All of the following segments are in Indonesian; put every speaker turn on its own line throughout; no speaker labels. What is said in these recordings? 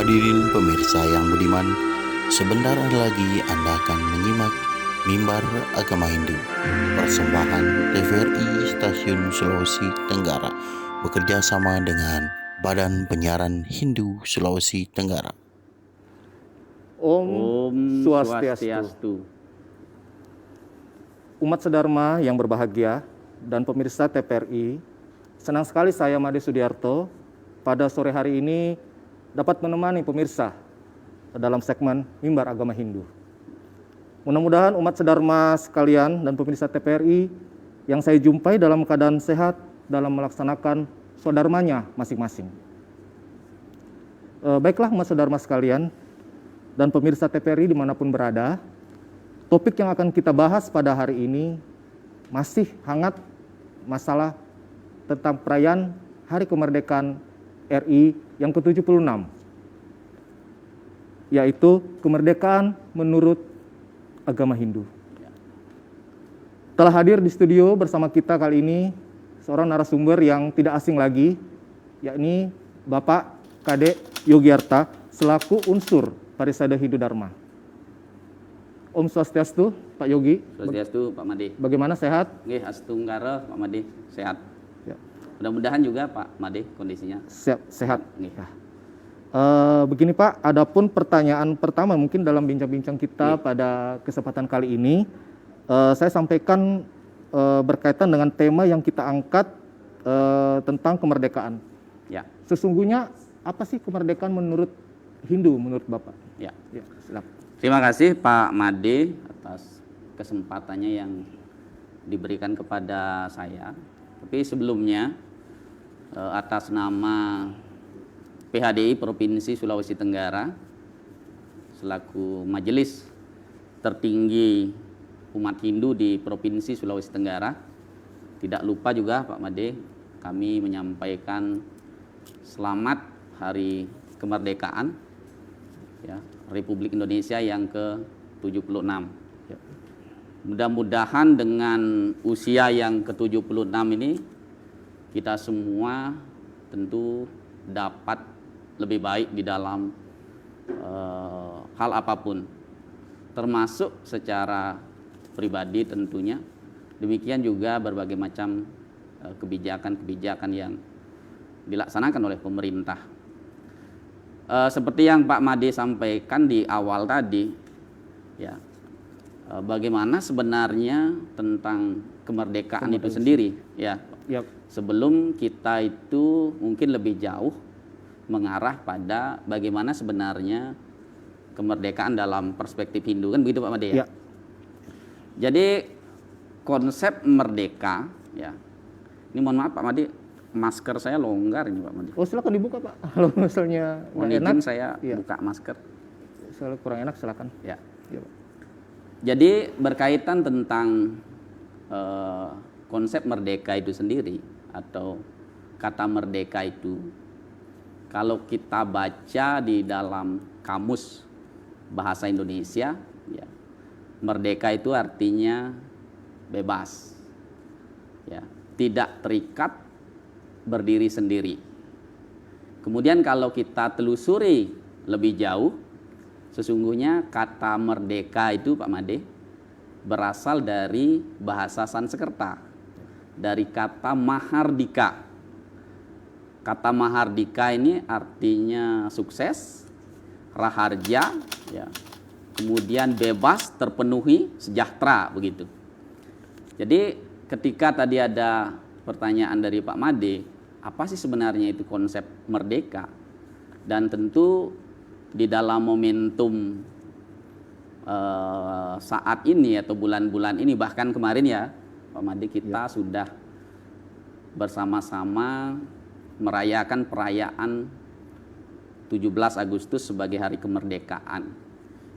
Hadirin pemirsa yang budiman, sebentar lagi Anda akan menyimak Mimbar Agama Hindu, persembahan TVRI Stasiun Sulawesi Tenggara, bekerja sama dengan Badan Penyiaran Hindu Sulawesi Tenggara.
Om Swastiastu. Umat sedharma yang berbahagia dan pemirsa TVRI, senang sekali saya Made Sudiarto pada sore hari ini dapat menemani pemirsa dalam segmen Mimbar Agama Hindu. Mudah-mudahan umat sedharma sekalian dan pemirsa TVRI yang saya jumpai dalam keadaan sehat dalam melaksanakan swadharmanya masing-masing. Baiklah umat sedharma sekalian dan pemirsa TVRI dimanapun berada, topik yang akan kita bahas pada hari ini masih hangat masalah tentang perayaan Hari Kemerdekaan RI yang ke-76, yaitu kemerdekaan menurut agama Hindu. Telah hadir di studio bersama kita kali ini seorang narasumber yang tidak asing lagi, yakni Bapak Kade Yogyarta selaku unsur Parisada Hindu Dharma. Om Swastiastu, Pak Yogi.
Swastiastu, Pak Made.
Bagaimana, sehat?
Nggih, astungkara, Pak Made, sehat.
Ya.
Mudah-mudahan juga Pak Made kondisinya
Sehat.
Nggih.
Ya. Begini Pak, adapun pertanyaan pertama mungkin dalam bincang-bincang kita pada kesempatan kali ini, saya sampaikan berkaitan dengan tema yang kita angkat tentang kemerdekaan.
Ya.
Sesungguhnya apa sih kemerdekaan menurut Hindu, menurut Bapak?
Ya.
Silakan.
Terima kasih Pak Made atas kesempatannya yang diberikan kepada saya. Tapi sebelumnya atas nama PHDI Provinsi Sulawesi Tenggara selaku majelis tertinggi umat Hindu di Provinsi Sulawesi Tenggara, tidak lupa juga Pak Made, kami menyampaikan selamat Hari Kemerdekaan ya, Republik Indonesia yang ke-76.
Ya.
Mudah-mudahan dengan usia yang ke-76 ini kita semua tentu dapat lebih baik di dalam hal apapun, termasuk secara pribadi tentunya. Demikian juga berbagai macam kebijakan-kebijakan yang dilaksanakan oleh pemerintah. Seperti yang Pak Made sampaikan di awal tadi, ya, bagaimana sebenarnya tentang kemerdekaan itu sendiri, ya.
Ya.
Sebelum kita itu mungkin lebih jauh mengarah pada bagaimana sebenarnya kemerdekaan dalam perspektif Hindu, kan begitu Pak Made ya?
Ya.
Jadi konsep merdeka, ya. Ini mohon maaf Pak Made, masker saya longgar ini Pak Made.
Oh, silakan dibuka Pak. Kalau misalnya
Mohon
nggak enak,
izin saya
ya.
buka masker.
Kalau kurang enak silakan.
Ya.
Ya, Pak.
Jadi berkaitan tentang konsep merdeka itu sendiri atau kata merdeka itu, kalau kita baca di dalam kamus bahasa Indonesia, ya, merdeka itu artinya bebas, ya, tidak terikat, berdiri sendiri. Kemudian kalau kita telusuri lebih jauh, sesungguhnya kata merdeka itu Pak Made berasal dari bahasa Sanskerta, dari kata mahardika. Kata mahardika ini artinya sukses, raharja, ya, kemudian bebas, terpenuhi, sejahtera, begitu. Jadi ketika tadi ada pertanyaan dari Pak Made, apa sih sebenarnya itu konsep merdeka? Dan tentu di dalam momentum saat ini atau bulan-bulan ini, bahkan kemarin ya Pak Made, kita sudah bersama-sama merayakan perayaan 17 Agustus sebagai Hari Kemerdekaan,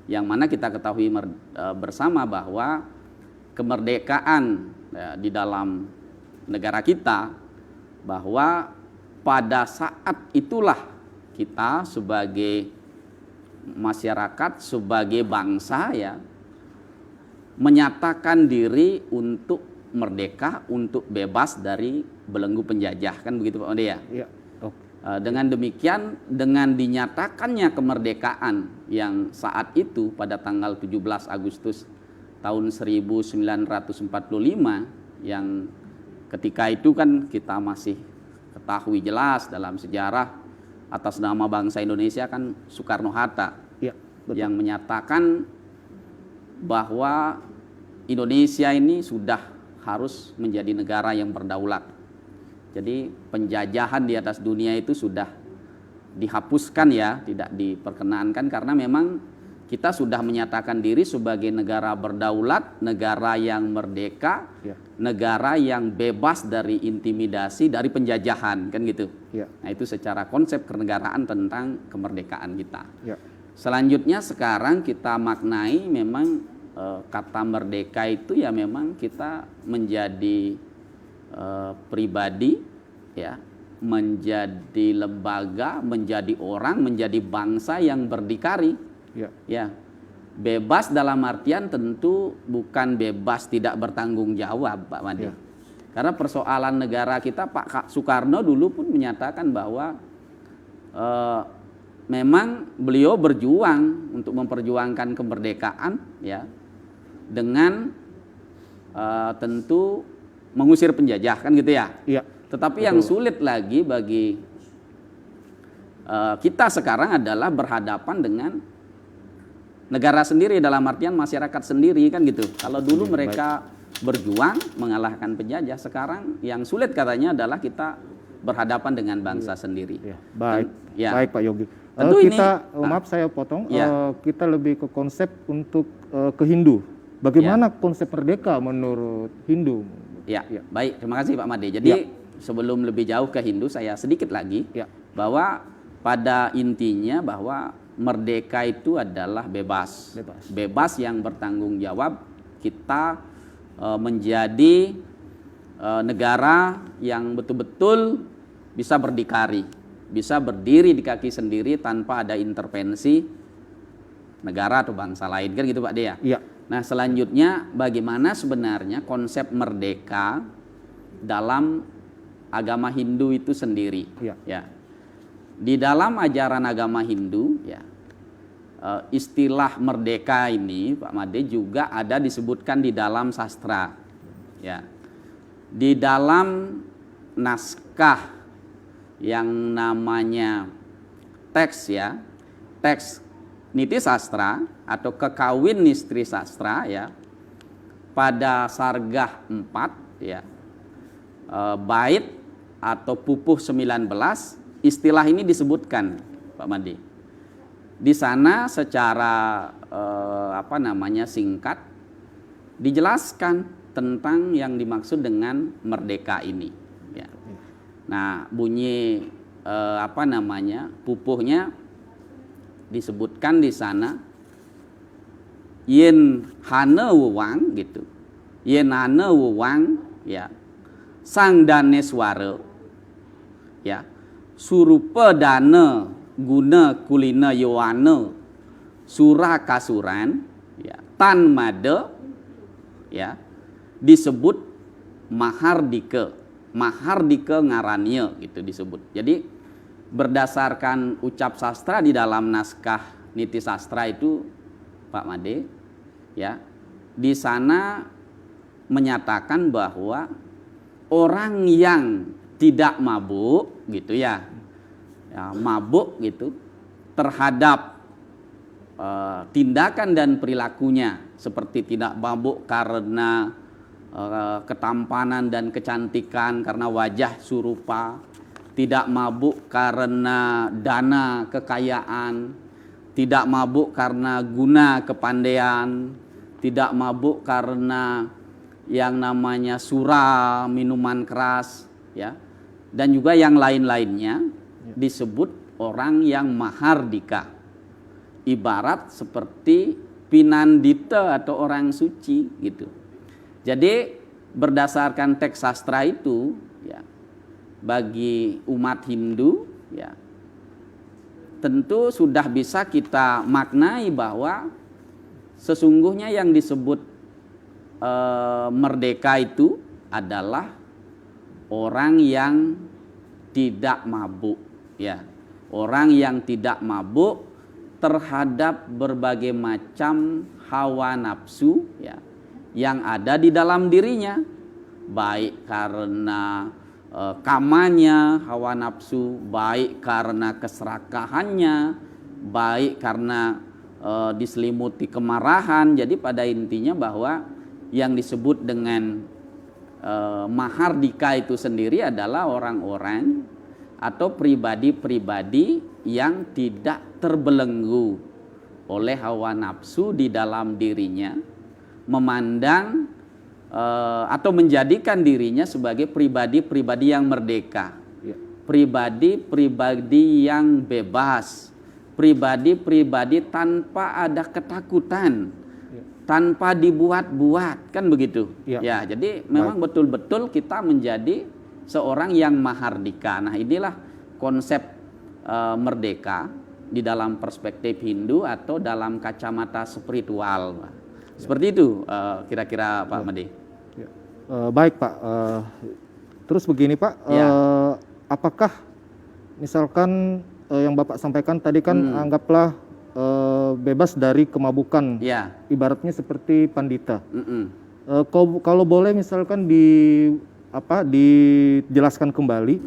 yang mana kita ketahui bersama bahwa kemerdekaan ya, di dalam negara kita, bahwa pada saat itulah kita sebagai masyarakat, sebagai bangsa ya, menyatakan diri untuk merdeka, untuk bebas dari belenggu penjajah, kan begitu Pak Made ya?
Iya.
Dengan demikian, dengan dinyatakannya kemerdekaan yang saat itu pada tanggal 17 Agustus tahun 1945, yang ketika itu kan kita masih ketahui jelas dalam sejarah atas nama bangsa Indonesia kan Soekarno-Hatta
Ya, betul.
yang menyatakan bahwa Indonesia ini sudah harus menjadi negara yang berdaulat. Jadi penjajahan di atas dunia itu sudah dihapuskan ya, tidak diperkenankan, karena memang kita sudah menyatakan diri sebagai negara berdaulat, negara yang merdeka,
Ya.
negara yang bebas dari intimidasi, dari penjajahan, kan gitu.
Ya.
Nah itu secara konsep kenegaraan tentang kemerdekaan kita.
Ya.
Selanjutnya sekarang kita maknai memang kata merdeka itu ya memang kita menjadi pribadi ya, menjadi lembaga, menjadi orang, menjadi bangsa yang berdikari.
Ya.
Ya, bebas dalam artian tentu bukan bebas tidak bertanggung jawab, Pak Made.
Ya.
Karena persoalan negara kita, Pak Soekarno dulu pun menyatakan bahwa memang beliau berjuang untuk memperjuangkan kemerdekaan, ya, dengan tentu mengusir penjajah, kan gitu ya.
Iya.
Tetapi
Betul.
yang sulit lagi bagi kita sekarang adalah berhadapan dengan negara sendiri, dalam artian masyarakat sendiri, kan gitu. Kalau dulu mereka berjuang mengalahkan penjajah, sekarang yang sulit katanya adalah kita berhadapan dengan bangsa sendiri.
Ya. Baik.
Ya.
Baik Pak Yogi.
Tentu
Kita
ini,
maaf saya potong.
Ya.
Kita lebih ke konsep untuk ke Hindu. Bagaimana konsep merdeka menurut Hindu?
Ya,
Ya.
baik, terima kasih Pak Made. Jadi sebelum lebih jauh ke Hindu, saya sedikit lagi
Ya.
bahwa pada intinya bahwa merdeka itu adalah bebas.
Bebas.
Bebas yang bertanggung jawab. Kita menjadi negara yang betul-betul bisa berdikari, bisa berdiri di kaki sendiri tanpa ada intervensi negara atau bangsa lain, kan gitu Pak Dea.
Iya.
Nah selanjutnya bagaimana sebenarnya konsep merdeka dalam agama Hindu itu sendiri.
Iya.
Ya. Di dalam ajaran agama Hindu, ya, istilah merdeka ini Pak Made juga ada disebutkan di dalam sastra. Ya. Di dalam naskah yang namanya teks, ya, teks Niti Sastra atau Kekawin Nistri Sastra, ya, pada Sargah 4, ya, bait atau pupuh 19, istilah ini disebutkan Pak Made. Di sana secara singkat dijelaskan tentang yang dimaksud dengan merdeka ini, ya. Nah bunyi pupuhnya disebutkan di sana, yen hane wewang gitu, yen hane wewang, ya, sang daneswara, ya, surupa dana guna kulina yowana surah kasuran, ya, tan mada, ya, disebut mahardika, mahardika ngarannya gitu disebut. Jadi berdasarkan ucap sastra di dalam naskah Niti Sastra itu Pak Made, ya, di sana menyatakan bahwa orang yang tidak mabuk gitu, ya, mabuk gitu terhadap tindakan dan perilakunya, seperti tidak mabuk karena ketampanan dan kecantikan karena wajah surupa, tidak mabuk karena dana kekayaan, tidak mabuk karena guna kepandaian, tidak mabuk karena yang namanya sura, minuman keras, ya, dan juga yang lain-lainnya, disebut orang yang mahardika, ibarat seperti pinandita atau orang suci gitu. Jadi berdasarkan teks sastra itu, ya, bagi umat Hindu, ya, tentu sudah bisa kita maknai bahwa sesungguhnya yang disebut merdeka itu adalah orang yang tidak mabuk, ya. Orang yang tidak mabuk terhadap berbagai macam hawa nafsu, ya, yang ada di dalam dirinya, baik karena kamannya hawa nafsu, baik karena keserakahannya, baik karena diselimuti kemarahan. Jadi pada intinya bahwa yang disebut dengan mahardika itu sendiri adalah orang-orang atau pribadi-pribadi yang tidak terbelenggu oleh hawa nafsu di dalam dirinya, memandang atau menjadikan dirinya sebagai pribadi-pribadi yang merdeka, pribadi-pribadi yang bebas, pribadi-pribadi tanpa ada ketakutan, tanpa dibuat-buat, kan begitu. Ya, jadi memang betul-betul kita menjadi seorang yang mahardika. Nah, inilah konsep merdeka di dalam perspektif Hindu atau dalam kacamata spiritual. Seperti itu kira-kira Pak Made.
Baik Pak, terus begini Pak, apakah misalkan yang Bapak sampaikan tadi kan anggaplah bebas dari kemabukan, ibaratnya seperti pandita. Kalau boleh misalkan dijelaskan kembali,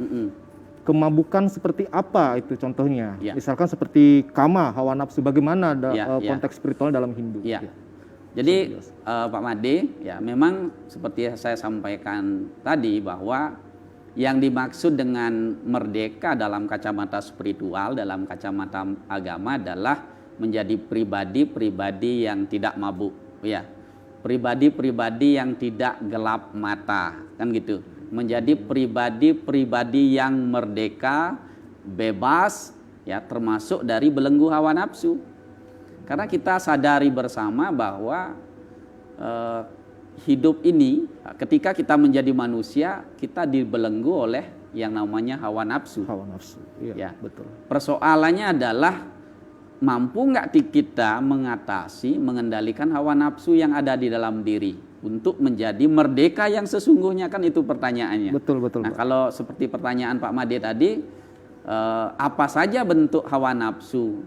kemabukan seperti apa itu contohnya? Misalkan seperti kama, hawa nafsu, bagaimana konteks spiritual dalam Hindu?
Jadi Pak Made, ya memang seperti saya sampaikan tadi bahwa yang dimaksud dengan merdeka dalam kacamata spiritual, dalam kacamata agama adalah menjadi pribadi-pribadi yang tidak mabuk, ya. Pribadi-pribadi yang tidak gelap mata, kan gitu. Menjadi pribadi-pribadi yang merdeka, bebas, ya, termasuk dari belenggu hawa nafsu. Karena kita sadari bersama bahwa hidup ini, ketika kita menjadi manusia, kita dibelenggu oleh yang namanya hawa nafsu.
Hawa nafsu, iya, betul.
Persoalannya adalah mampu nggak kita mengatasi, mengendalikan hawa nafsu yang ada di dalam diri untuk menjadi merdeka yang sesungguhnya, kan itu pertanyaannya.
Betul.
Nah, kalau seperti pertanyaan Pak Made tadi, apa saja bentuk hawa nafsu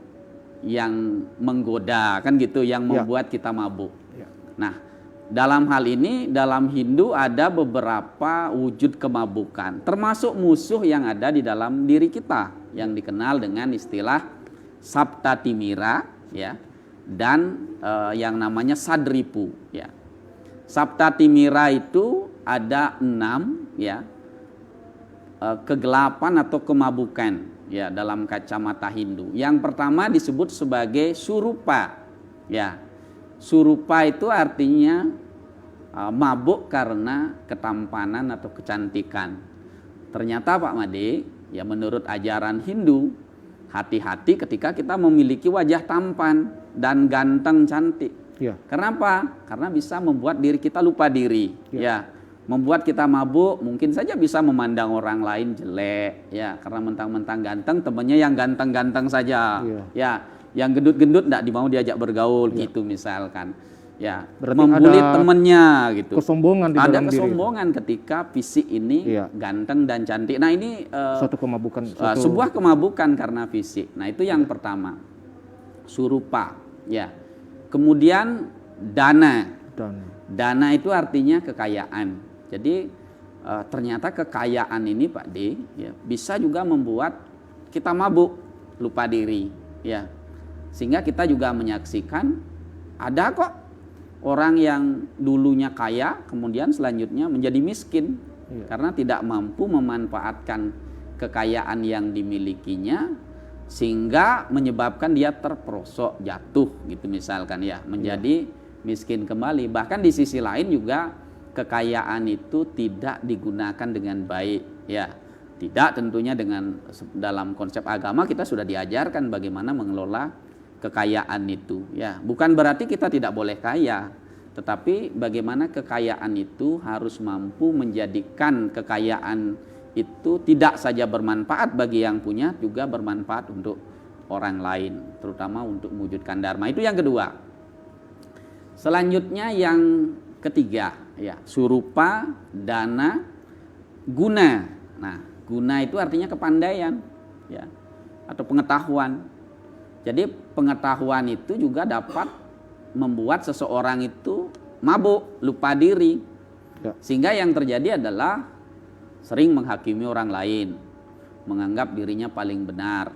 yang menggoda, kan gitu, yang membuat kita mabuk. Nah, dalam hal ini dalam Hindu ada beberapa wujud kemabukan, termasuk musuh yang ada di dalam diri kita yang dikenal dengan istilah Saptatimira, ya, dan yang namanya Sadripu, ya. Saptatimira itu ada 6, ya, kegelapan atau kemabukan, ya, dalam kacamata Hindu. Yang pertama disebut sebagai surupa, ya. Surupa itu artinya mabuk karena ketampanan atau kecantikan. Ternyata Pak Made, ya, menurut ajaran Hindu, hati-hati ketika kita memiliki wajah tampan dan ganteng cantik. Kenapa? Karena bisa membuat diri kita lupa diri, ya. Membuat kita mabuk, mungkin saja bisa memandang orang lain jelek, ya, karena mentang-mentang ganteng, temannya yang ganteng-ganteng saja, ya, yang gendut-gendut tidak dimau diajak bergaul, gitu misalkan, ya. Membuli temennya, gitu.
Kesombongan di dalam
ada kesombongan diri ketika fisik ini ganteng dan cantik. Nah, ini
suatu kemabukan,
sebuah kemabukan karena fisik. Nah, itu yang pertama, surupa, ya. Kemudian dana itu artinya kekayaan. Jadi ternyata kekayaan ini Pak D, ya, bisa juga membuat kita mabuk, lupa diri, ya. Sehingga kita juga menyaksikan ada kok orang yang dulunya kaya kemudian selanjutnya menjadi miskin, karena tidak mampu memanfaatkan kekayaan yang dimilikinya, sehingga menyebabkan dia terperosok, jatuh, gitu misalkan, ya, menjadi miskin kembali. Bahkan di sisi lain juga kekayaan itu tidak digunakan dengan baik, ya. Tidak, tentunya dengan dalam konsep agama kita sudah diajarkan bagaimana mengelola kekayaan itu, ya. Bukan berarti kita tidak boleh kaya, tetapi bagaimana kekayaan itu harus mampu menjadikan kekayaan itu tidak saja bermanfaat bagi yang punya, juga bermanfaat untuk orang lain, terutama untuk mewujudkan dharma. Itu yang kedua. Selanjutnya yang ketiga, ya, surupa, dana, guna. Nah, guna itu artinya kepandaian, ya, atau pengetahuan. Jadi pengetahuan itu juga dapat membuat seseorang itu mabuk, lupa diri.
Ya.
Sehingga yang terjadi adalah sering menghakimi orang lain, menganggap dirinya paling benar.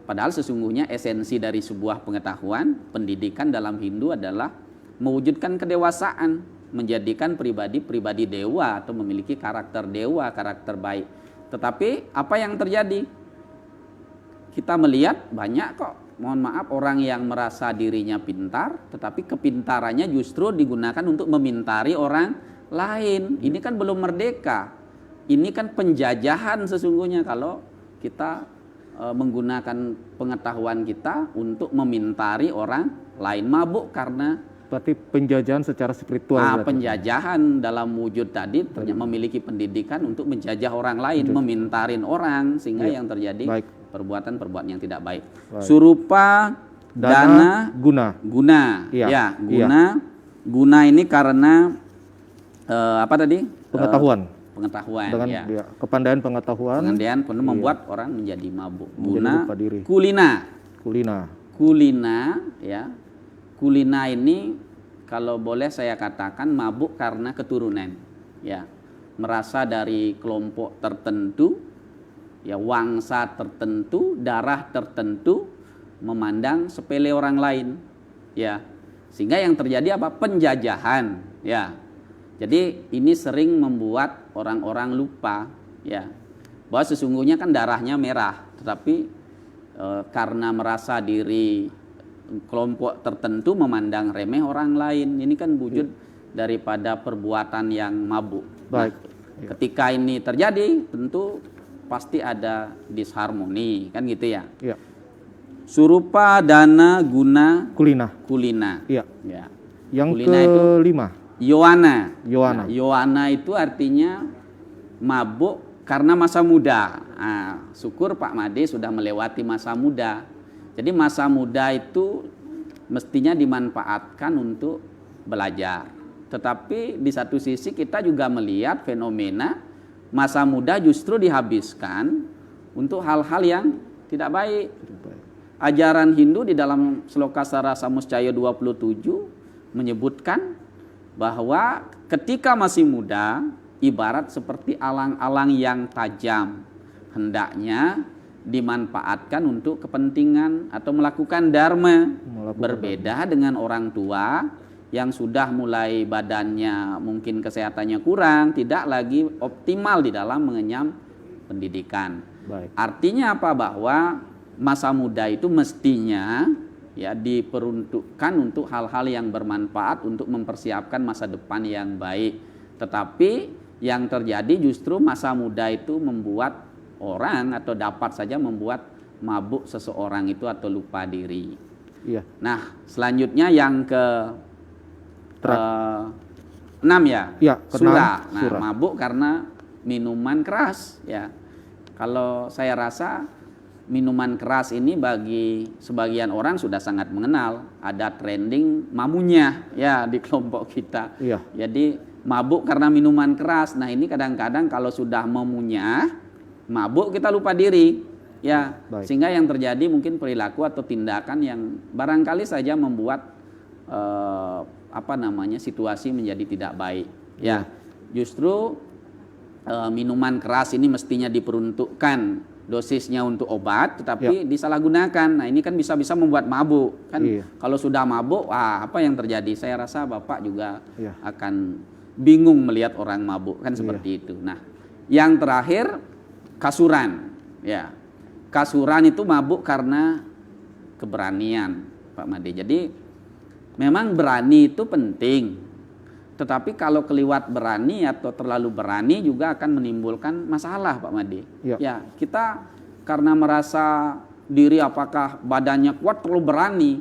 Padahal sesungguhnya esensi dari sebuah pengetahuan, pendidikan dalam Hindu adalah mewujudkan kedewasaan, menjadikan pribadi dewa atau memiliki karakter dewa, karakter baik. Tetapi apa yang terjadi? Kita melihat banyak kok, mohon maaf, orang yang merasa dirinya pintar, tetapi kepintarannya justru digunakan untuk memintari orang lain. Ini kan belum merdeka. Ini kan penjajahan sesungguhnya kalau kita menggunakan pengetahuan kita untuk memintari orang lain. Mabuk karena
Berarti penjajahan secara spiritual.
penjajahan dalam wujud tadi ternyata memiliki pendidikan untuk menjajah orang lain, memintarin orang, sehingga yang terjadi perbuatan-perbuatan yang tidak baik. Surupa, dana, guna. Ya, guna ini karena apa tadi?
Pengetahuan.
Pengetahuan.
Dengan
ya.
Kepandaian pengetahuan.
Pengandaian penuh membuat orang menjadi mabuk. Guna,
diri.
Kulina, ya. Kulina ini kalau boleh saya katakan mabuk karena keturunan, ya, merasa dari kelompok tertentu, ya, wangsa tertentu, darah tertentu, memandang sepele orang lain, ya, sehingga yang terjadi apa? Penjajahan, ya. Jadi ini sering membuat orang-orang lupa, ya, bahwa sesungguhnya kan darahnya merah, tetapi karena merasa diri kelompok tertentu memandang remeh orang lain. Ini kan wujud daripada perbuatan yang mabuk.
Baik.
Nah, ketika ini terjadi, tentu pasti ada disharmoni, kan gitu ya.
Ya.
Surupa, dana, guna, kulina.
Iya.
Ya.
Yang
kulina
kelima.
Yowana.
Nah,
Yowana itu artinya mabuk karena masa muda. Nah, syukur Pak Made sudah melewati masa muda. Jadi masa muda itu mestinya dimanfaatkan untuk belajar. Tetapi di satu sisi kita juga melihat fenomena masa muda justru dihabiskan untuk hal-hal yang tidak baik. Ajaran Hindu di dalam Slokasara Samuscaya 27 menyebutkan bahwa ketika masih muda ibarat seperti alang-alang yang tajam, hendaknya dimanfaatkan untuk kepentingan atau melakukan dharma. Berbeda dengan orang tua yang sudah mulai badannya mungkin kesehatannya kurang, tidak lagi optimal di dalam mengenyam pendidikan.
Baik.
Artinya apa? Bahwa masa muda itu mestinya ya diperuntukkan untuk hal-hal yang bermanfaat untuk mempersiapkan masa depan yang baik. Tetapi yang terjadi justru masa muda itu membuat orang atau dapat saja membuat mabuk seseorang itu atau lupa diri.
Iya.
Nah, selanjutnya yang ke 6 ya.
Iya,
Sura. Nah, mabuk karena minuman keras ya. Kalau saya rasa minuman keras ini bagi sebagian orang sudah sangat mengenal, ada trending mamunya ya di kelompok kita.
Iya.
Jadi mabuk karena minuman keras. Nah, ini kadang-kadang kalau sudah memunyah, mabuk kita lupa diri ya.
Baik.
Sehingga yang terjadi mungkin perilaku atau tindakan yang barangkali saja membuat situasi menjadi tidak baik ya. Justru minuman keras ini mestinya diperuntukkan dosisnya untuk obat, tetapi disalahgunakan. Nah, ini kan bisa-bisa membuat mabuk kan. Kalau sudah mabuk, apa yang terjadi? Saya rasa Bapak juga akan bingung melihat orang mabuk kan seperti itu. Nah, yang terakhir kasuran, ya. Kasuran itu mabuk karena keberanian, Pak Made. Jadi memang berani itu penting, tetapi kalau keliwat berani atau terlalu berani juga akan menimbulkan masalah, Pak Made. Ya, kita karena merasa diri apakah badannya kuat terlalu berani,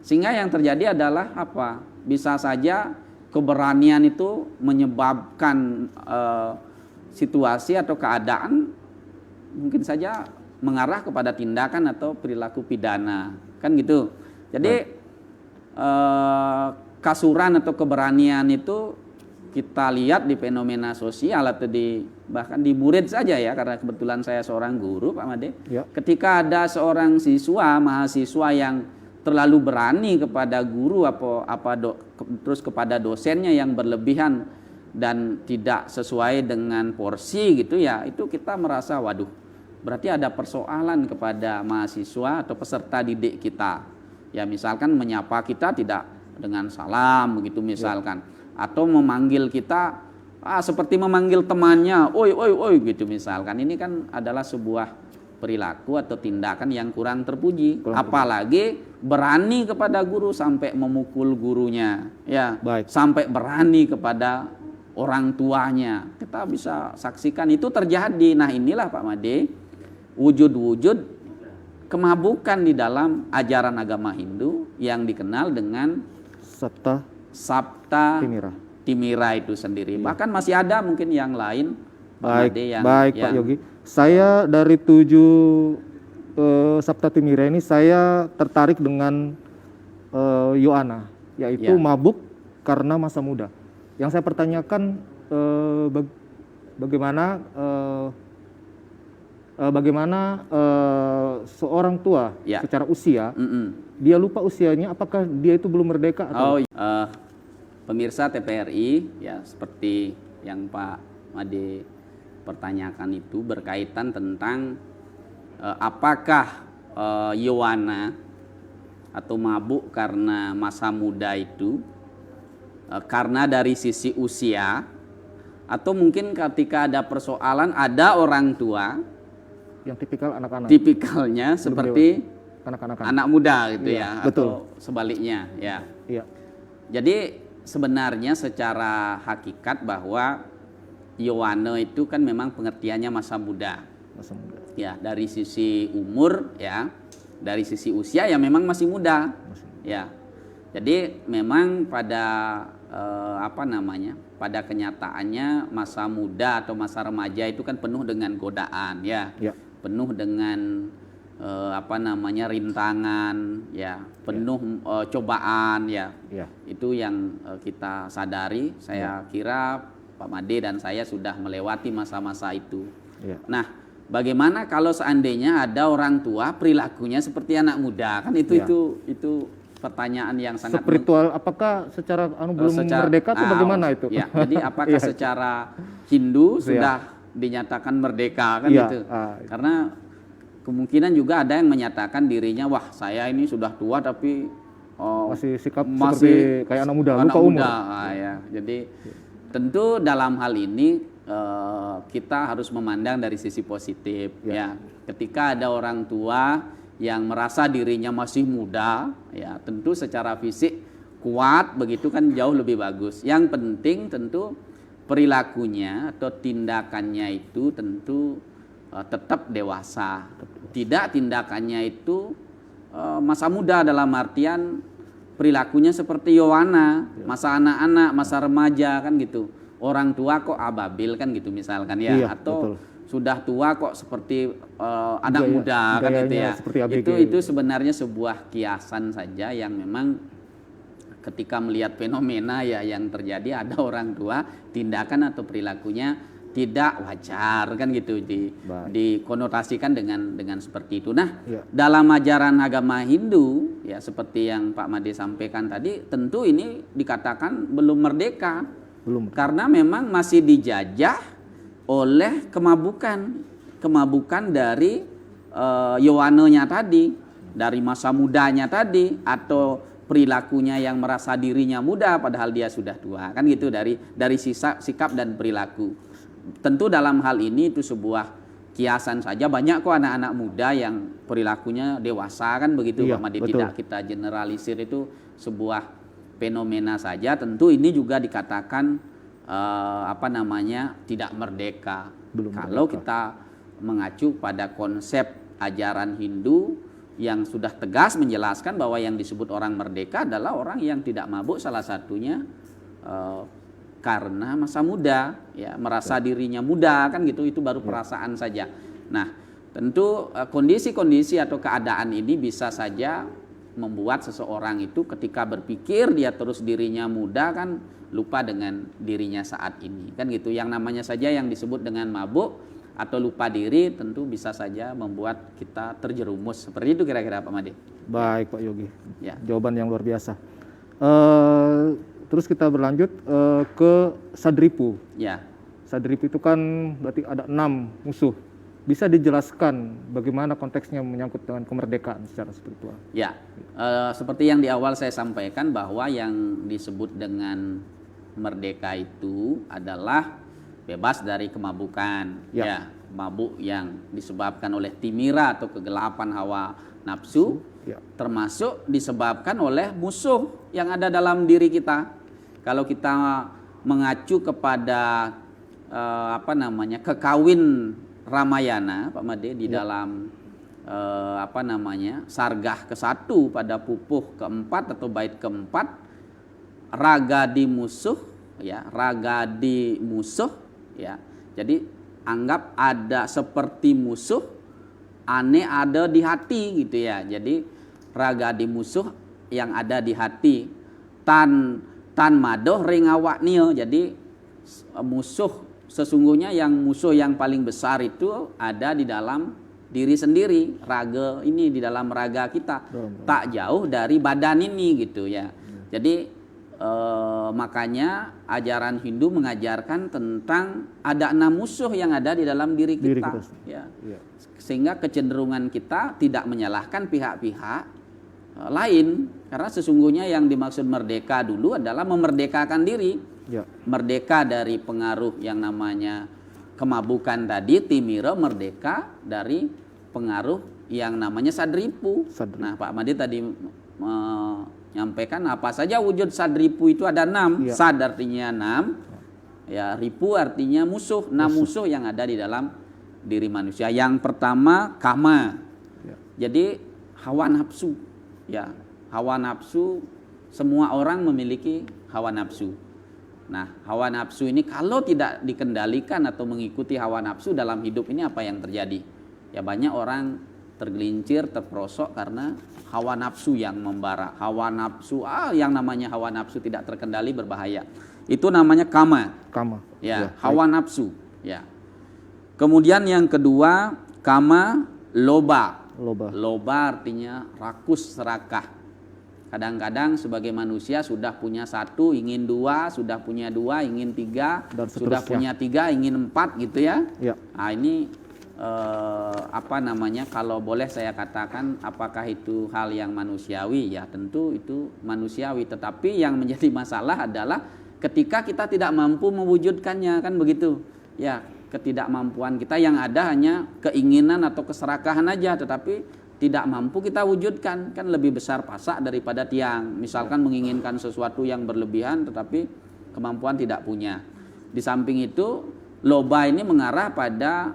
sehingga yang terjadi adalah apa? Bisa saja keberanian itu menyebabkan situasi atau keadaan mungkin saja mengarah kepada tindakan atau perilaku pidana, kan gitu. Jadi kasuran atau keberanian itu kita lihat di fenomena sosial atau di bahkan di murid saja ya, karena kebetulan saya seorang guru Pak Made.
Ya.
Ketika ada seorang mahasiswa yang terlalu berani kepada guru terus kepada dosennya yang berlebihan dan tidak sesuai dengan porsi gitu ya, itu kita merasa waduh, berarti ada persoalan kepada mahasiswa atau peserta didik kita. Ya misalkan menyapa kita tidak dengan salam begitu misalkan, atau memanggil kita seperti memanggil temannya, oi oi oi gitu misalkan. Ini kan adalah sebuah perilaku atau tindakan yang kurang terpuji. Apalagi berani kepada guru sampai memukul gurunya, ya, sampai berani kepada orang tuanya. Kita bisa saksikan itu terjadi. Nah inilah Pak Made, wujud-wujud kemabukan di dalam ajaran agama Hindu yang dikenal dengan Sapta Timira itu sendiri. Bahkan masih ada mungkin yang lain.
Baik Pak Yogi. Saya dari 7 Sapta Timira ini saya tertarik dengan Yoana, yaitu mabuk karena masa muda. Yang saya pertanyakan bagaimana seorang tua secara usia, dia lupa usianya, apakah dia itu belum merdeka atau?
Pemirsa TPRI, ya seperti yang Pak Made pertanyakan itu berkaitan tentang apakah Yowana atau mabuk karena masa muda itu karena dari sisi usia, atau mungkin ketika ada persoalan ada orang tua
yang tipikal anak-anak,
tipikalnya seperti anak muda gitu ya,
betul.
Atau sebaliknya ya.
Iya.
Jadi sebenarnya secara hakikat bahwa Yowana itu kan memang pengertiannya masa muda. Ya, dari sisi umur ya, dari sisi usia ya memang masih muda. Ya. Jadi memang pada pada kenyataannya masa muda atau masa remaja itu kan penuh dengan godaan ya. Penuh dengan rintangan ya, penuh cobaan ya. Itu yang kita sadari. Saya kira Pak Made dan saya sudah melewati masa-masa itu. Nah, bagaimana kalau seandainya ada orang tua perilakunya seperti anak muda? Kan itu pertanyaan yang sangat
spiritual. Apakah secara belum merdeka atau bagaimana itu?
Ya, jadi apakah secara Hindu sudah dinyatakan merdeka kan gitu? Karena kemungkinan juga ada yang menyatakan dirinya, wah saya ini sudah tua tapi
masih sikap seperti kayak anak muda, lupa umur.
Ya. Jadi tentu dalam hal ini kita harus memandang dari sisi positif ya. Ketika ada orang tua yang merasa dirinya masih muda, ya tentu secara fisik kuat begitu kan jauh lebih bagus. Yang penting tentu perilakunya atau tindakannya itu tentu tetap dewasa. Tidak tindakannya itu masa muda dalam artian perilakunya seperti Yowana, masa anak-anak, masa remaja kan gitu. Orang tua kok ababil kan gitu misalkan ya, atau sudah tua kok seperti anak muda kan gitu ya. Itu sebenarnya sebuah kiasan saja yang memang ketika melihat fenomena ya yang terjadi, ada orang tua tindakan atau perilakunya tidak wajar kan gitu, dikonotasikan dengan seperti itu. Nah, dalam ajaran agama Hindu ya seperti yang Pak Made sampaikan tadi, tentu ini dikatakan belum merdeka. Karena memang masih dijajah oleh kemabukan dari Yowananya tadi, dari masa mudanya tadi, atau perilakunya yang merasa dirinya muda padahal dia sudah tua kan gitu, dari sikap dan perilaku. Tentu dalam hal ini itu sebuah kiasan saja. Banyak kok anak-anak muda yang perilakunya dewasa kan begitu Pak Made. Tidak kita generalisir, itu sebuah fenomena saja. Tentu ini juga dikatakan tidak merdeka. Kalau kita mengacu pada konsep ajaran Hindu yang sudah tegas menjelaskan bahwa yang disebut orang merdeka adalah orang yang tidak mabuk, salah satunya karena masa muda ya, merasa dirinya muda kan gitu, itu baru perasaan saja. Nah, tentu kondisi-kondisi atau keadaan ini bisa saja membuat seseorang itu ketika berpikir dia terus dirinya muda kan lupa dengan dirinya saat ini. Kan gitu, yang namanya saja yang disebut dengan mabuk atau lupa diri tentu bisa saja membuat kita terjerumus. Seperti itu kira-kira Pak Made.
Baik Pak Yogi,
Ya.
jawaban yang luar biasa. Terus kita berlanjut ke Sadripu.
Ya.
Sadripu itu kan berarti ada 6 musuh. Bisa dijelaskan bagaimana konteksnya menyangkut dengan kemerdekaan secara spiritual?
Ya, seperti yang di awal saya sampaikan bahwa yang disebut dengan merdeka itu adalah bebas dari kemabukan. Ya, mabuk yang disebabkan oleh timira atau kegelapan hawa nafsu, termasuk disebabkan oleh musuh yang ada dalam diri kita. Kalau kita mengacu kepada kekawin Ramayana, Pak Made, di dalam sargah ke-1 pada pupuh ke-4 atau bait ke-4, raga di musuh, ya, raga di musuh, ya. Jadi anggap ada seperti musuh, ane ada di hati gitu ya. Jadi raga di musuh yang ada di hati, tan madoh ring awak nio. Jadi musuh sesungguhnya musuh yang paling besar itu ada di dalam diri sendiri, raga ini di dalam raga kita, tak jauh dari badan ini gitu ya. Jadi makanya ajaran Hindu mengajarkan tentang ada 6 musuh yang ada di dalam diri kita. Ya. Sehingga kecenderungan kita tidak menyalahkan pihak-pihak lain, karena sesungguhnya yang dimaksud merdeka dulu adalah memerdekakan diri. Merdeka dari pengaruh yang namanya kemabukan tadi, timira, merdeka dari pengaruh yang namanya sadripu. Nah, Pak Made tadi menyampaikan apa saja wujud sadripu itu ada 6. Sad artinya 6, ya, ripu artinya musuh. 6 musuh yang ada di dalam diri manusia. Yang pertama kama. Jadi hawa nafsu. Ya, hawa nafsu, semua orang memiliki hawa nafsu. Nah, hawa nafsu ini kalau tidak dikendalikan atau mengikuti hawa nafsu dalam hidup ini, apa yang terjadi? Ya, banyak orang tergelincir, terperosok karena hawa nafsu yang membara. Hawa nafsu, yang namanya hawa nafsu tidak terkendali berbahaya. Itu namanya kama. Ya, hawa nafsu. Ya. Kemudian yang kedua, kama loba. Loba artinya rakus, serakah. Kadang-kadang sebagai manusia sudah punya 1 ingin 2, sudah punya 2 ingin 3, sudah punya 3 ingin 4 gitu ya. Nah, ini kalau boleh saya katakan, apakah itu hal yang manusiawi? Ya, tentu itu manusiawi, tetapi yang menjadi masalah adalah ketika kita tidak mampu mewujudkannya, kan begitu. Ya, ketidakmampuan kita yang ada hanya keinginan atau keserakahan aja, tetapi tidak mampu kita wujudkan. Kan lebih besar pasak daripada tiang. Misalkan menginginkan sesuatu yang berlebihan tetapi kemampuan tidak punya. Di samping itu, loba ini mengarah pada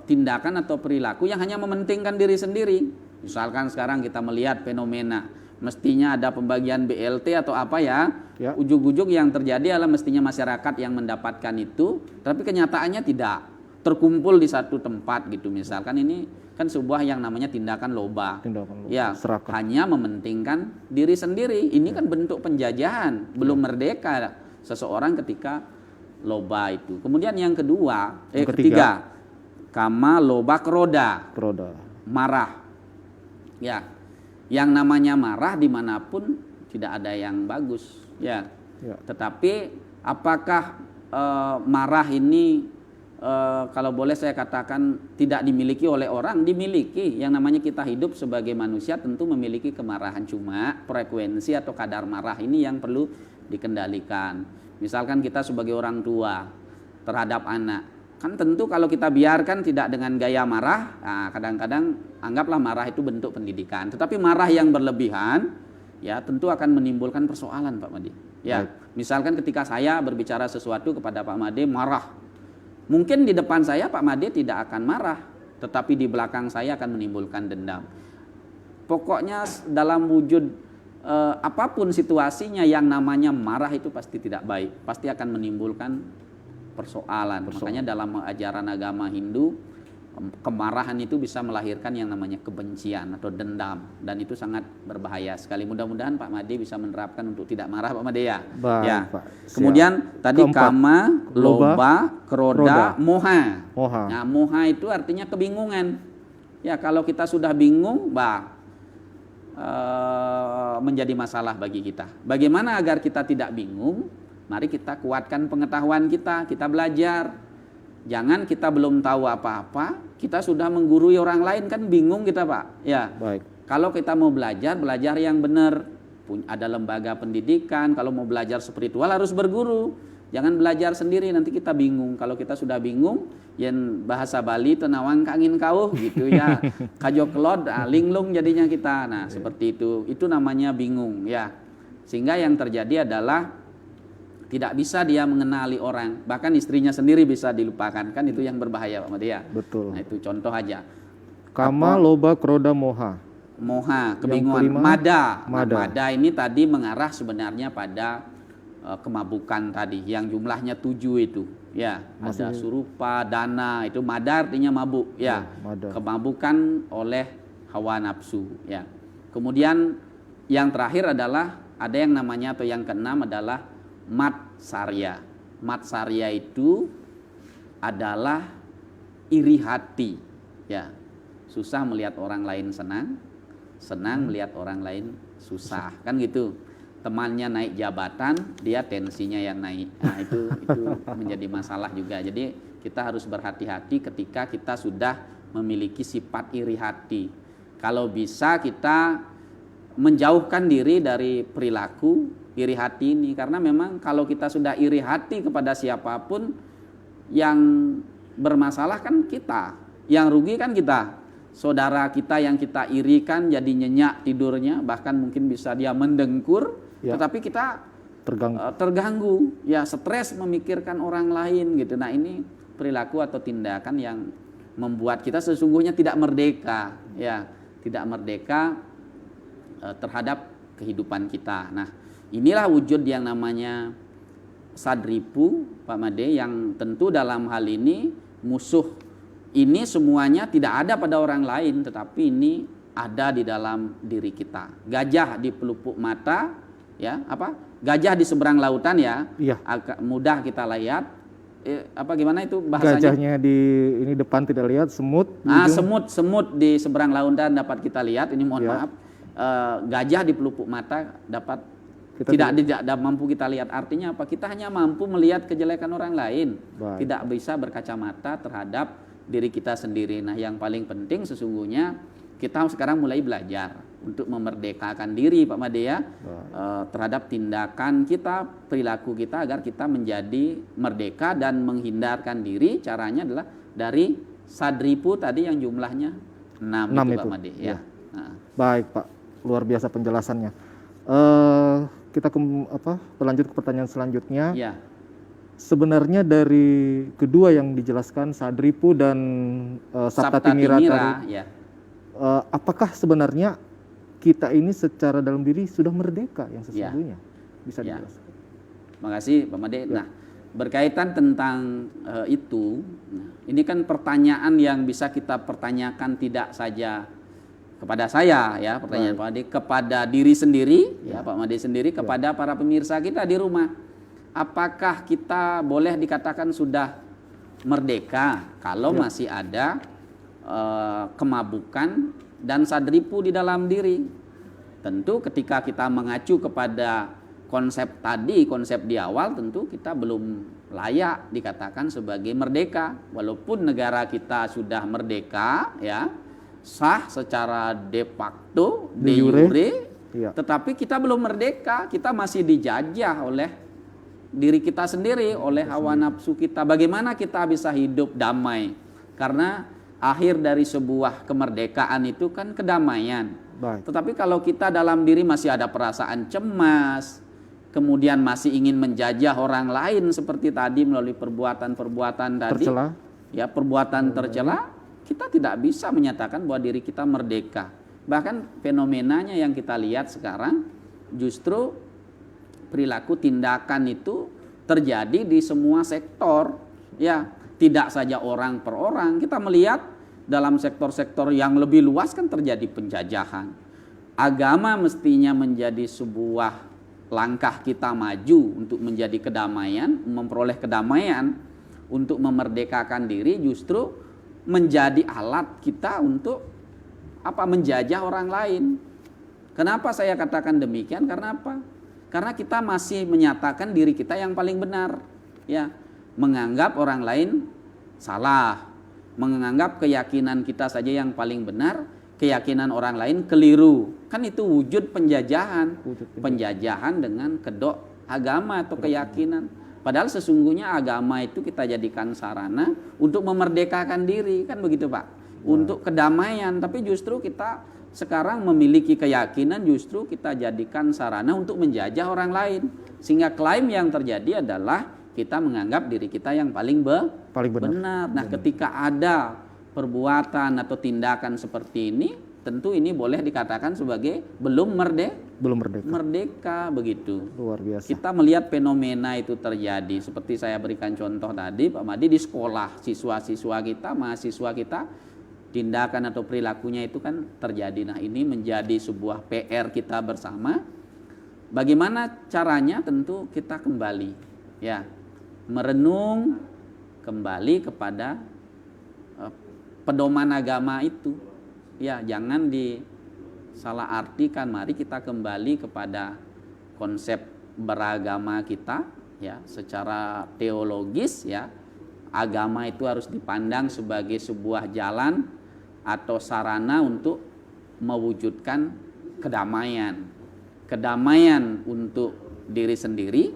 tindakan atau perilaku yang hanya mementingkan diri sendiri. Misalkan sekarang kita melihat fenomena, mestinya ada pembagian BLT atau apa ya. Ujug-ujug yang terjadi adalah mestinya masyarakat yang mendapatkan itu, tapi kenyataannya tidak terkumpul di satu tempat gitu. Misalkan ini kan sebuah yang namanya tindakan loba. Ya, hanya mementingkan diri sendiri. Ini kan bentuk penjajahan, belum merdeka seseorang ketika loba itu. Kemudian yang ketiga, kama loba kroda. Marah. Ya, yang namanya marah dimanapun tidak ada yang bagus. Ya. Tetapi apakah marah ini kalau boleh saya katakan tidak dimiliki oleh orang? Dimiliki. Yang namanya kita hidup sebagai manusia tentu memiliki kemarahan, cuma frekuensi atau kadar marah ini yang perlu dikendalikan. Misalkan kita sebagai orang tua terhadap anak, kan tentu kalau kita biarkan tidak dengan gaya marah, kadang-kadang anggaplah marah itu bentuk pendidikan. Tetapi marah yang berlebihan, ya tentu akan menimbulkan persoalan, Pak Made. Ya, misalkan ketika saya berbicara sesuatu kepada Pak Made marah, mungkin di depan saya Pak Made tidak akan marah, tetapi di belakang saya akan menimbulkan dendam. Pokoknya dalam wujud apapun situasinya, yang namanya marah itu pasti tidak baik, pasti akan menimbulkan persoalan. Makanya dalam ajaran agama Hindu, kemarahan itu bisa melahirkan yang namanya kebencian atau dendam, dan itu sangat berbahaya sekali. Mudah-mudahan Pak Made bisa menerapkan untuk tidak marah, Pak Made ya.
Baik,
Ya.
Pak. Siap.
Kemudian tadi
Keempat,
kama, loba,
kroda,
kroda, moha.
moha.
Nah, moha itu artinya kebingungan. Ya, kalau kita sudah bingung, menjadi masalah bagi kita. Bagaimana agar kita tidak bingung? Mari kita kuatkan pengetahuan kita belajar. Jangan kita belum tahu apa-apa, kita sudah menggurui orang lain, kan bingung kita, Pak. Ya.
Baik.
Kalau kita mau belajar yang benar. Ada lembaga pendidikan, kalau mau belajar spiritual harus berguru. Jangan belajar sendiri, nanti kita bingung. Kalau kita sudah bingung, yang bahasa Bali tenawang kangin kau gitu ya. Kajo kelod, linglung jadinya kita. Nah, seperti itu. Itu namanya bingung ya. Sehingga yang terjadi adalah tidak bisa dia mengenali orang, bahkan istrinya sendiri bisa dilupakan, kan itu yang berbahaya, Pak Made ya.
Betul.
Nah, itu contoh aja.
Kama, loba, kroda, moha.
Moha, kebingungan.
kelima,
Mada.
mada.
Nah, mada ini tadi mengarah sebenarnya pada kemabukan tadi, yang jumlahnya 7 itu. Ya, ada surupa, dana, itu mada artinya mabuk. Ya,
mada.
kemabukan oleh hawa nafsu. Ya. Kemudian yang terakhir adalah ada yang namanya, atau yang keenam adalah matsarya. Matsarya itu adalah iri hati, ya. Susah melihat orang lain senang, senang melihat orang lain susah, kan gitu. Temannya naik jabatan, dia tensinya yang naik. Nah, itu menjadi masalah juga. Jadi kita harus berhati-hati ketika kita sudah memiliki sifat iri hati. Kalau bisa kita menjauhkan diri dari perilaku iri hati ini, karena memang kalau kita sudah iri hati kepada siapapun, yang bermasalah kan kita, yang rugi kan kita. Saudara kita yang kita irikan jadi nyenyak tidurnya, bahkan mungkin bisa dia mendengkur, ya. Tetapi kita terganggu, ya, stres memikirkan orang lain gitu. Nah, ini perilaku atau tindakan yang membuat kita sesungguhnya tidak merdeka, ya, tidak merdeka terhadap kehidupan kita. Nah, inilah wujud yang namanya sadripu, Pak Made, yang tentu dalam hal ini musuh ini semuanya tidak ada pada orang lain, tetapi ini ada di dalam diri kita. Gajah di pelupuk mata, ya, apa? Gajah di seberang lautan, ya.
Iya.
Agak mudah kita lihat. Gimana itu bahasanya?
Gajahnya di ini depan tidak lihat, semut.
Semut di seberang lautan dapat kita lihat. Ini mohon maaf. Gajah di pelupuk mata dapat tidak mampu kita lihat. Artinya apa? Kita hanya mampu melihat kejelekan orang lain.
Baik.
Tidak bisa berkacamata terhadap diri kita sendiri. Nah, yang paling penting sesungguhnya kita sekarang mulai belajar untuk memerdekakan diri, Pak Made ya, terhadap tindakan kita, perilaku kita, agar kita menjadi merdeka dan menghindarkan diri. Caranya adalah dari sadripu tadi yang jumlahnya 6 itu, Pak Made ya. Nah.
Baik, Pak. Luar biasa penjelasannya. Kita berlanjut ke pertanyaan selanjutnya.
Ya.
Sebenarnya dari kedua yang dijelaskan, sadripu dan saptatimira tadi,
ya.
Apakah sebenarnya kita ini secara dalam diri sudah merdeka yang sesungguhnya? Bisa dijelaskan.
Terima kasih, Pak Made. Nah, berkaitan tentang itu, ini kan pertanyaan yang bisa kita pertanyakan tidak saja kepada saya, ya, pertanyaan Pak Made, kepada diri sendiri, ya, Pak Made sendiri, kepada para pemirsa kita di rumah. Apakah kita boleh dikatakan sudah merdeka kalau masih ada kemabukan dan sadripu di dalam diri? Tentu ketika kita mengacu kepada konsep tadi, konsep di awal, tentu kita belum layak dikatakan sebagai merdeka. Walaupun negara kita sudah merdeka, ya, sah secara de facto, de jure, tetapi kita belum merdeka. Kita masih dijajah oleh diri kita sendiri, oleh hawa nafsu kita. Bagaimana kita bisa hidup damai? Karena akhir dari sebuah kemerdekaan itu kan kedamaian.
Baik.
Tetapi kalau kita dalam diri masih ada perasaan cemas, kemudian masih ingin menjajah orang lain seperti tadi melalui perbuatan-perbuatan tadi,
tercela,
ya, perbuatan tercela, kita tidak bisa menyatakan bahwa diri kita merdeka. Bahkan fenomenanya yang kita lihat sekarang, justru perilaku tindakan itu terjadi di semua sektor, ya, tidak saja orang per orang. Kita melihat dalam sektor-sektor yang lebih luas kan terjadi penjajahan. Agama mestinya menjadi sebuah langkah kita maju untuk menjadi kedamaian, memperoleh kedamaian, untuk memerdekakan diri, justru menjadi alat kita untuk menjajah orang lain. Kenapa saya katakan demikian? Karena apa? Karena kita masih menyatakan diri kita yang paling benar, ya, menganggap orang lain salah, menganggap keyakinan kita saja yang paling benar, keyakinan orang lain keliru. Kan itu wujud penjajahan. Penjajahan dengan kedok agama atau keyakinan. Padahal sesungguhnya agama itu kita jadikan sarana untuk memerdekakan diri, kan begitu Pak? Untuk kedamaian. Tapi justru kita sekarang memiliki keyakinan, justru kita jadikan sarana untuk menjajah orang lain. Sehingga klaim yang terjadi adalah kita menganggap diri kita yang paling benar. Nah, ketika ada perbuatan atau tindakan seperti ini, tentu ini boleh dikatakan sebagai belum merdeka begitu.
Luar biasa.
Kita melihat fenomena itu terjadi seperti saya berikan contoh tadi Pak Madi, di sekolah siswa-siswa kita, mahasiswa kita, tindakan atau perilakunya itu kan terjadi. Nah, ini menjadi sebuah PR kita bersama. Bagaimana caranya? Tentu kita kembali, ya, merenung kembali kepada pedoman agama itu, ya, jangan disalah artikan. Mari kita kembali kepada konsep beragama kita, ya, secara teologis, ya, agama itu harus dipandang sebagai sebuah jalan atau sarana untuk mewujudkan kedamaian, kedamaian untuk diri sendiri,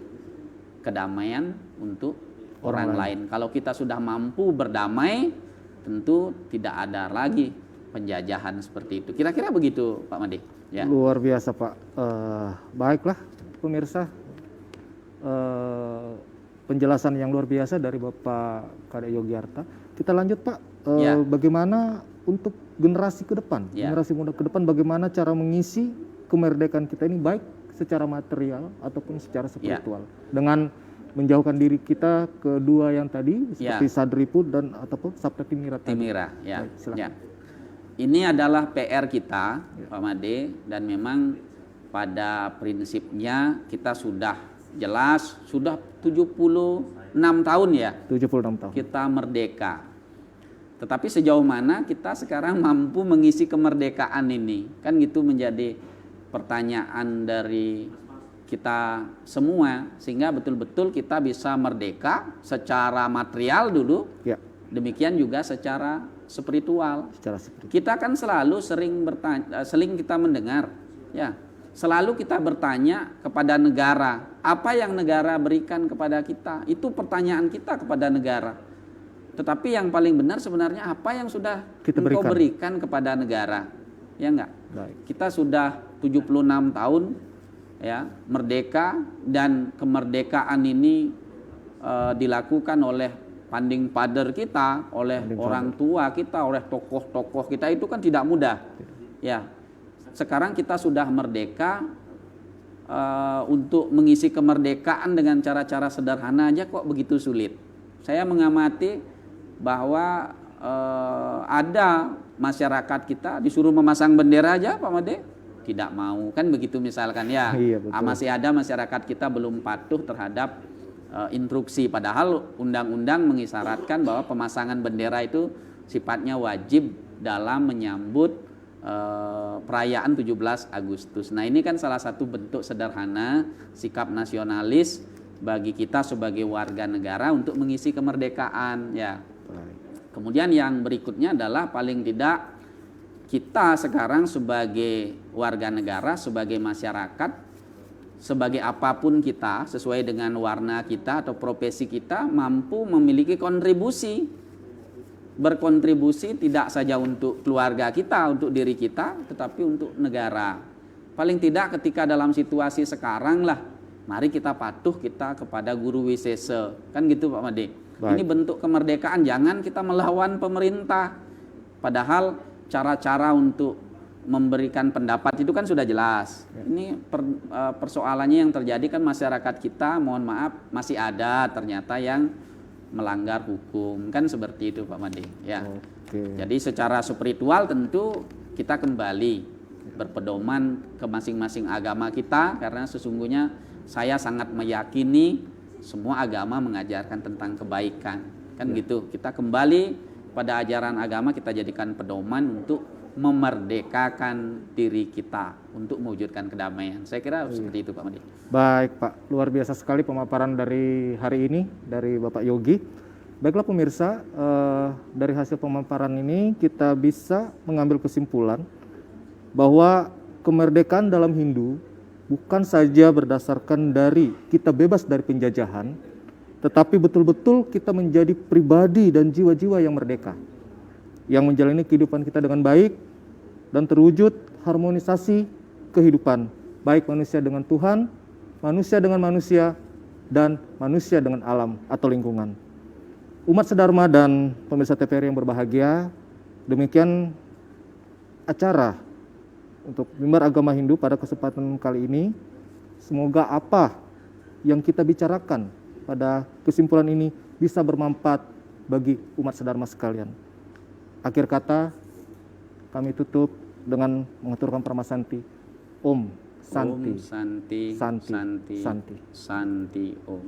kedamaian untuk orang lain. Kalau kita sudah mampu berdamai, tentu tidak ada lagi penjajahan seperti itu. Kira-kira begitu Pak Made. Ya.
Luar biasa Pak. Baiklah pemirsa, penjelasan yang luar biasa dari Bapak Kadek Yogyarta. Kita lanjut Pak. Bagaimana untuk generasi ke depan, generasi muda ke depan, bagaimana cara mengisi kemerdekaan kita ini baik secara material ataupun secara spiritual, dengan menjauhkan diri kita kedua yang tadi seperti Sadriput dan ataupun Sabta Timira.
Ya. Ini adalah PR kita, Pak Made, dan memang pada prinsipnya kita sudah jelas, sudah 76 tahun ya. 76 tahun. Kita merdeka. Tetapi sejauh mana kita sekarang mampu mengisi kemerdekaan ini? Kan gitu menjadi pertanyaan dari kita semua, sehingga betul-betul kita bisa merdeka secara material dulu, demikian juga secara spiritual. Kita kan selalu sering kita mendengar, ya, selalu kita bertanya kepada negara, apa yang negara berikan kepada kita? Itu pertanyaan kita kepada negara. Tetapi yang paling benar sebenarnya apa yang sudah engkau berikan kepada negara, ya enggak? Kita sudah 76 tahun, ya, merdeka, dan kemerdekaan ini dilakukan oleh founding father kita, oleh orang tua kita, oleh tokoh-tokoh kita, itu kan tidak mudah. Ya, sekarang kita sudah merdeka, untuk mengisi kemerdekaan dengan cara-cara sederhana aja kok begitu sulit. Saya mengamati bahwa ada masyarakat kita disuruh memasang bendera aja Pak Made tidak mau, kan begitu misalkan, ya. Masih ada masyarakat kita belum patuh terhadap instruksi, padahal undang-undang mengisyaratkan bahwa pemasangan bendera itu sifatnya wajib dalam menyambut perayaan 17 Agustus. Nah, ini kan salah satu bentuk sederhana sikap nasionalis bagi kita sebagai warga negara untuk mengisi kemerdekaan, ya. Kemudian yang berikutnya adalah paling tidak kita sekarang sebagai warga negara, sebagai masyarakat, sebagai apapun kita, sesuai dengan warna kita atau profesi kita, mampu memiliki kontribusi. Berkontribusi tidak saja untuk keluarga kita, untuk diri kita, tetapi untuk negara. Paling tidak ketika dalam situasi sekarang lah, mari kita patuh kita kepada guru wisese. Kan gitu Pak Made. Ini bentuk kemerdekaan, jangan kita melawan pemerintah. Padahal cara-cara untuk memberikan pendapat itu kan sudah jelas. Ini persoalannya yang terjadi kan masyarakat kita, mohon maaf, masih ada ternyata yang melanggar hukum, kan seperti itu Pak Made. Ya.
Oke.
Jadi secara spiritual tentu kita kembali berpedoman ke masing-masing agama kita, karena sesungguhnya saya sangat meyakini semua agama mengajarkan tentang kebaikan. Kan gitu. Kita kembali pada ajaran agama, kita jadikan pedoman untuk memerdekakan diri kita untuk mewujudkan kedamaian. Saya kira seperti itu Pak Madi.
Baik Pak, luar biasa sekali pemaparan dari hari ini dari Bapak Yogi. Baiklah pemirsa, dari hasil pemaparan ini kita bisa mengambil kesimpulan bahwa kemerdekaan dalam Hindu bukan saja berdasarkan dari kita bebas dari penjajahan, tetapi betul-betul kita menjadi pribadi dan jiwa-jiwa yang merdeka, yang menjalani kehidupan kita dengan baik dan terwujud harmonisasi kehidupan, baik manusia dengan Tuhan, manusia dengan manusia, dan manusia dengan alam atau lingkungan. Umat sedharma dan pemirsa TVRI yang berbahagia, demikian acara untuk Mimbar Agama Hindu pada kesempatan kali ini. Semoga apa yang kita bicarakan pada kesimpulan ini bisa bermanfaat bagi umat sedharma sekalian. Akhir kata, kami tutup dengan mengaturkan Paramasanti. Om Santi,
Om Santi,
Santi,
Santi,
Santi.
Santi Om.